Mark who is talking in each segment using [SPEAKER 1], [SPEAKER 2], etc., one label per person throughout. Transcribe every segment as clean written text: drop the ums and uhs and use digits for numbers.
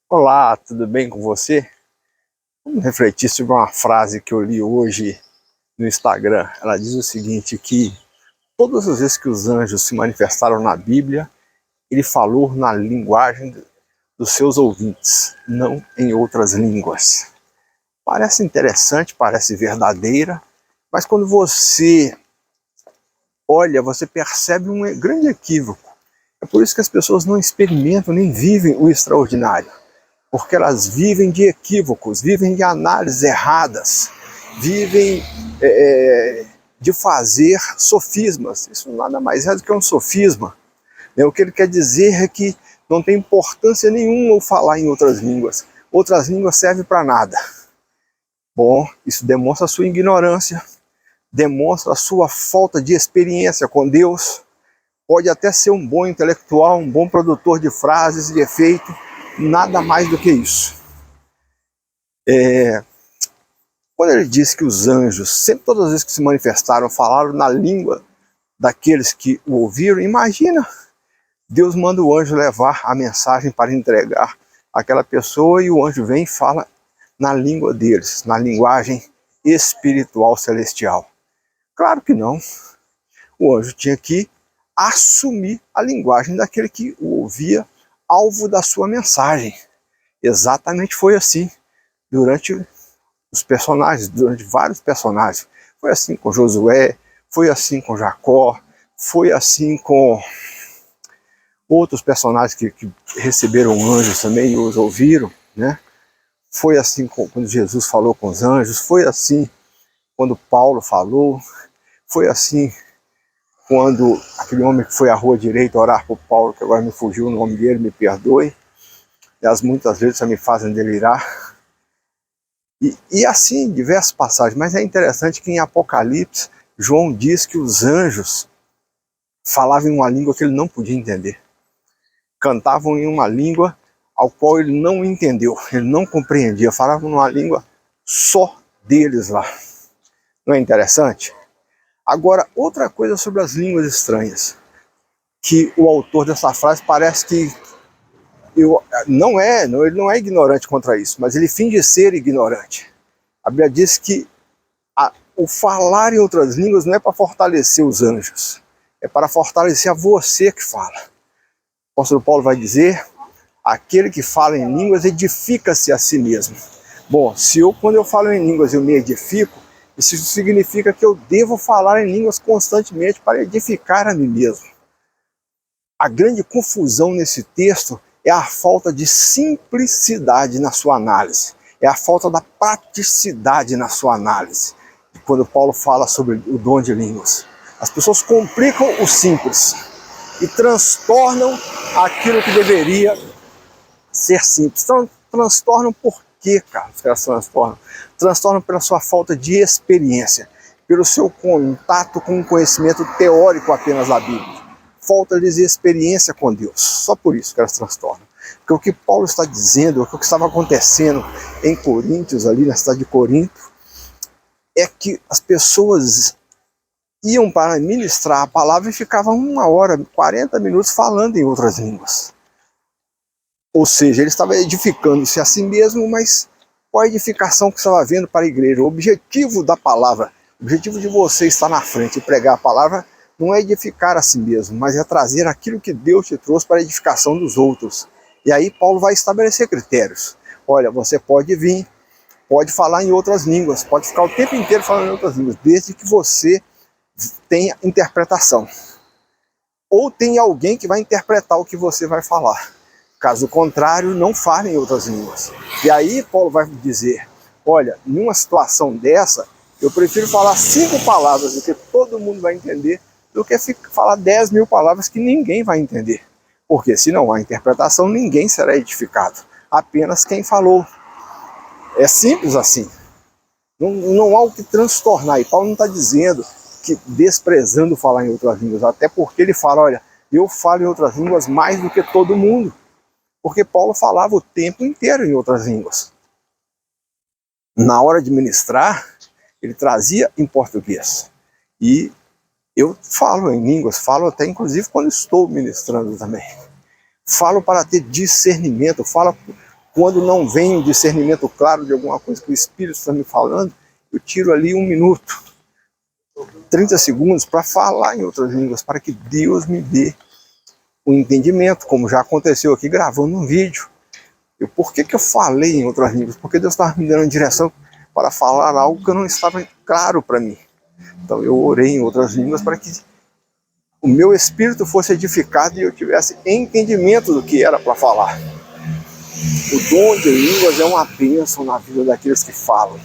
[SPEAKER 1] Olá, tudo bem com você? Vamos refletir sobre uma frase que eu li hoje no Instagram. Ela diz o seguinte, que todas as vezes que os anjos se manifestaram na Bíblia, ele falou na linguagem dos seus ouvintes, não em outras línguas. Parece interessante, parece verdadeira, mas quando você olha, você percebe um grande equívoco. É por isso que as pessoas não experimentam nem vivem o extraordinário. Porque elas vivem de equívocos, vivem de análises erradas, vivem de fazer sofismas. Isso nada mais é do que um sofisma. O que ele quer dizer é que não tem importância nenhuma o falar em outras línguas. Outras línguas servem para nada. Bom, isso demonstra a sua ignorância, demonstra a sua falta de experiência com Deus. Pode até ser um bom intelectual, um bom produtor de frases, de efeito, nada mais do que isso. Quando ele diz que os anjos, sempre todas as vezes que se manifestaram, falaram na língua daqueles que o ouviram, imagina, Deus manda o anjo levar a mensagem para entregar àquela pessoa e o anjo vem e fala na língua deles, na linguagem espiritual celestial. Claro que não. O anjo tinha que assumir a linguagem daquele que o ouvia, alvo da sua mensagem. Exatamente foi assim durante os personagens, durante vários personagens. Foi assim com Josué, foi assim com Jacó, foi assim com outros personagens que receberam anjos também e os ouviram, né? Foi assim quando Jesus falou com os anjos, foi assim quando Paulo falou, foi assim quando aquele homem que foi à rua direita orar por Paulo, que agora me fugiu o nome dele, me perdoe, elas muitas vezes me fazem delirar. E assim, diversas passagens, mas é interessante que em Apocalipse, João diz que os anjos falavam em uma língua que ele não podia entender. Cantavam em uma língua ao qual ele não entendeu, ele não compreendia, falavam numa língua só deles lá. Não é interessante? Agora, outra coisa sobre as línguas estranhas, que o autor dessa frase parece que ele não é ignorante contra isso, mas ele finge ser ignorante. A Bíblia diz que o falar em outras línguas não é para fortalecer os anjos, é para fortalecer a você que fala. O apóstolo Paulo vai dizer, aquele que fala em línguas edifica-se a si mesmo. Bom, quando eu falo em línguas eu me edifico, isso significa que eu devo falar em línguas constantemente para edificar a mim mesmo. A grande confusão nesse texto é a falta de simplicidade na sua análise, é a falta da praticidade na sua análise. Quando Paulo fala sobre o dom de línguas, as pessoas complicam o simples e transtornam aquilo que deveria ser simples. Então, transtornam por quê, cara? Os caras transtornam. Transtornam pela sua falta de experiência, pelo seu contato com o conhecimento teórico apenas da Bíblia. Falta-lhes experiência com Deus. Só por isso que elas transtornam. Porque o que Paulo está dizendo, o que estava acontecendo em Coríntios, ali na cidade de Corinto, é que as pessoas iam para ministrar a palavra e ficavam 1 hora, 40 minutos falando em outras línguas. Ou seja, ele estava edificando-se a si mesmo, mas qual a edificação que estava havendo para a igreja? O objetivo da palavra, o objetivo de você estar na frente e pregar a palavra, não é edificar a si mesmo, mas é trazer aquilo que Deus te trouxe para a edificação dos outros. E aí Paulo vai estabelecer critérios. Olha, você pode vir, pode falar em outras línguas, pode ficar o tempo inteiro falando em outras línguas, desde que você tenha interpretação. Ou tenha alguém que vai interpretar o que você vai falar. Caso contrário, não fale em outras línguas. E aí Paulo vai dizer, olha, numa situação dessa, eu prefiro falar 5 palavras do que todo mundo vai entender, do que falar 10.000 palavras que ninguém vai entender. Porque se não há interpretação, ninguém será edificado. Apenas quem falou. É simples assim. Não há o que transtornar. E Paulo não está dizendo que desprezando falar em outras línguas. Até porque ele fala, olha, eu falo em outras línguas mais do que todo mundo. Porque Paulo falava o tempo inteiro em outras línguas. Na hora de ministrar, ele trazia em português. E eu falo em línguas, falo até inclusive quando estou ministrando também. Falo para ter discernimento, falo quando não vem um discernimento claro de alguma coisa que o Espírito está me falando, eu tiro ali 1 minuto, 30 segundos para falar em outras línguas, para que Deus me dê o entendimento, como já aconteceu aqui gravando um vídeo. Por que eu falei em outras línguas? Porque Deus estava me dando direção para falar algo que não estava claro para mim. Então eu orei em outras línguas para que o meu espírito fosse edificado e eu tivesse entendimento do que era para falar. O dom de línguas é uma bênção na vida daqueles que falam.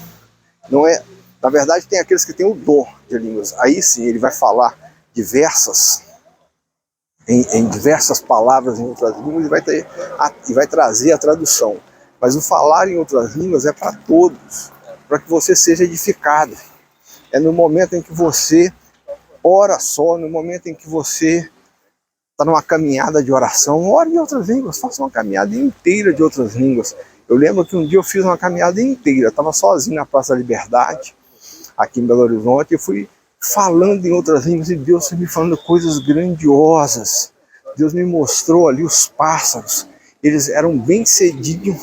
[SPEAKER 1] Não é, na verdade, tem aqueles que têm o dom de línguas. Aí sim ele vai falar em diversas palavras em outras línguas e vai trazer a tradução. Mas o falar em outras línguas é para todos, para que você seja edificado. É no momento em que você ora só, no momento em que você está numa caminhada de oração, ore em outras línguas, faça uma caminhada inteira de outras línguas. Eu lembro que um dia eu fiz uma caminhada inteira, estava sozinho na Praça da Liberdade, aqui em Belo Horizonte, e fui falando em outras línguas e Deus foi me falando coisas grandiosas. Deus me mostrou ali os pássaros, eles eram bem cedinho,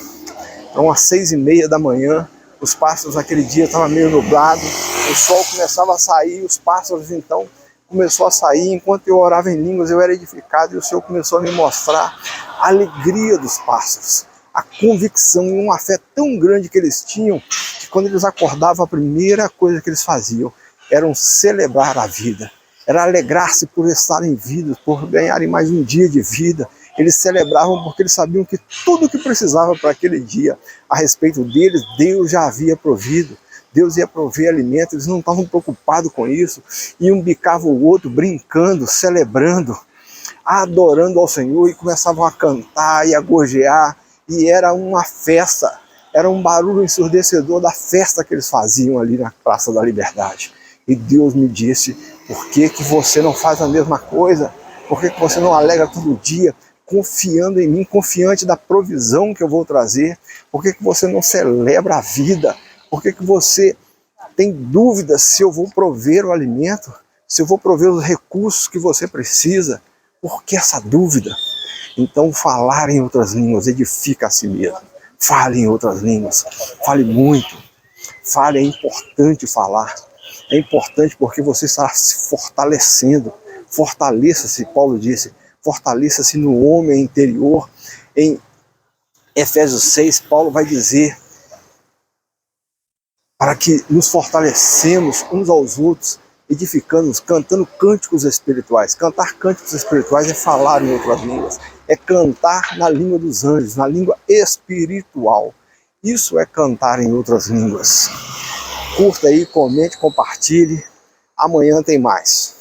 [SPEAKER 1] eram umas 6h30 da manhã, os pássaros naquele dia estavam meio nublado, o sol começava a sair, os pássaros então começou a sair, enquanto eu orava em línguas eu era edificado e o Senhor começou a me mostrar a alegria dos pássaros, a convicção e uma fé tão grande que eles tinham, que quando eles acordavam a primeira coisa que eles faziam era celebrar a vida, era alegrar-se por estarem vivos, por ganharem mais um dia de vida. Eles celebravam porque eles sabiam que tudo o que precisava para aquele dia, a respeito deles, Deus já havia provido. Deus ia prover alimento, eles não estavam preocupados com isso. E um bicava o outro, brincando, celebrando, adorando ao Senhor, e começavam a cantar e a gorjear. E era uma festa, era um barulho ensurdecedor da festa que eles faziam ali na Praça da Liberdade. E Deus me disse, por que você não faz a mesma coisa? Por que você não alegra todo dia, confiando em mim, confiante da provisão que eu vou trazer? Por que você não celebra a vida? Por que você tem dúvidas se eu vou prover o alimento? Se eu vou prover os recursos que você precisa? Por que essa dúvida? Então falar em outras línguas edifica a si mesmo. Fale em outras línguas, fale muito. Fale, é importante falar. É importante porque você está se fortalecendo. Fortaleça-se, Paulo disse, fortaleça-se no homem interior. Em Efésios 6, Paulo vai dizer para que nos fortalecemos uns aos outros, edificando-nos, cantando cânticos espirituais. Cantar cânticos espirituais é falar em outras línguas, é cantar na língua dos anjos, na língua espiritual. Isso é cantar em outras línguas. Curta aí, comente, compartilhe. Amanhã tem mais.